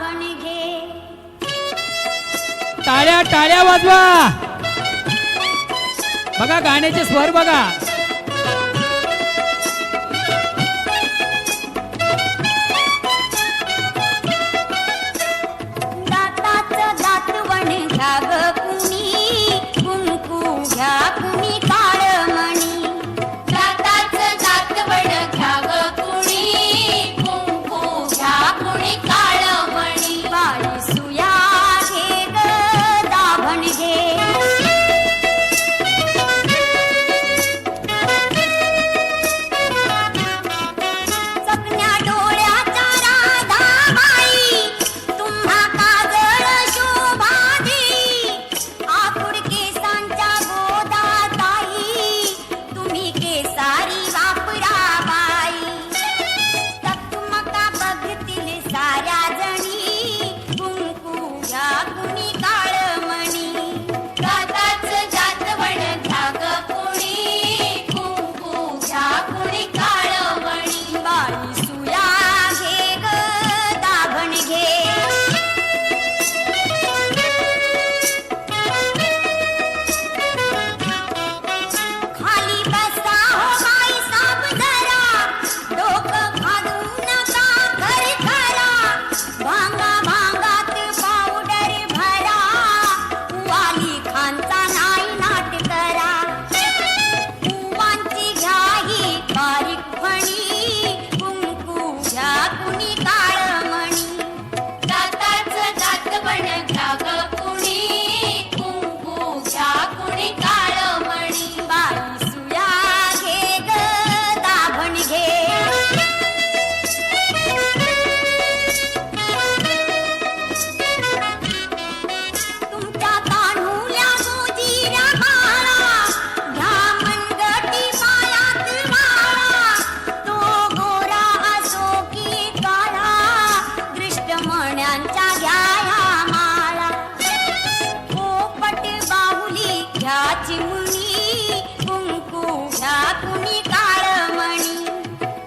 दाभण घे. टाळ्या टाळ्या वाजवा. बघा गाण्याचे स्वर बघा. दाताचं दातवण घ्या ग कुणी, कुंकू घ्या कुणी काळमणी. दाताचं दातवण घ्या ग कुणी, कुंकू घ्या कुणी काळमणी. बाई सुया घे ग दाभण घे. चकण्या डोळ्याच्या राधाबाई, तुम्हा काजळ शोभा देई. आकुड केसांच्या गोदाताई, तुम्ही केसारी वापरा बाई. चकमका बघतील साऱ्या जणी, कुंकू घ्या कुणी काळमणी. दाताचं दातवण घ्या ग कुणी, कुंकू घ्या कुणी काळमणी. बाई सुया घे ग दाभण घे. खाली बसा हो बाई साब जरा, डोकं घालू नका खरखरा. भांगा भांगात पावडर भरा, वाली खानचा नाही नाट करा. कुवांची घ्या ही बारीक फणी, कुंकू घ्या कुणी काळमणी. दाताचं दातवण घ्या ग कुणी, कुंकू घ्या कुणी काळमणी. बाई सुया घे ग दाभण घे. तुमच्या कान्हुल्या मोजीऱ्या माळा, घ्या मनगटी पायात माळा. तो गोरा असो की काळा, दृष्टमण्यांच्या घ्या ह्या माळा. पोपट बाहुली घ्या चिमणी, कुंकू घ्या कुणी काळमणी.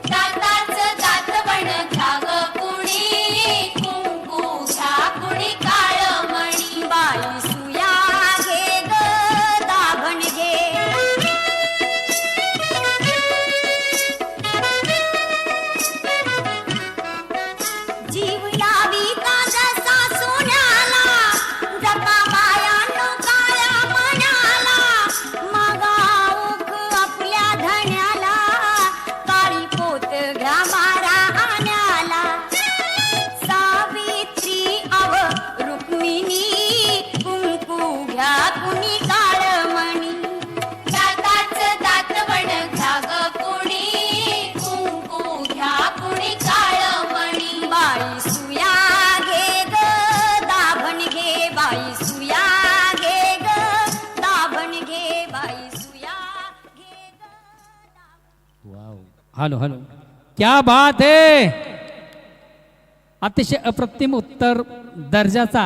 दाताचं दातवण घ्या ग कुणी, कुंकू घ्या कुणी काळमणी. बाई सुया घे ग दाभण घे. जीव लाविता जसा सोन्याला, जपा बायानो काळ्या मनाला. मागा ओख आपल्या धण्याला, काळी पोत घ्या बारा आण्याला. सावित्री अव रुक्मिणी, कुंकू घ्या कुणी काळमणी. दाताचं दातवण घ्या ग कुणी, कुंकू घ्या कुणी काळमणी. बाई सुया घे ग दाभण घे. बाई सुया घे ग दाभण घे. बाई सुया घे ग दाभण. वाव. हॅलो हॅलो, क्या बात है. अतिशय अप्रतिम उत्तर दर्जाचा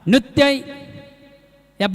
नृत्य या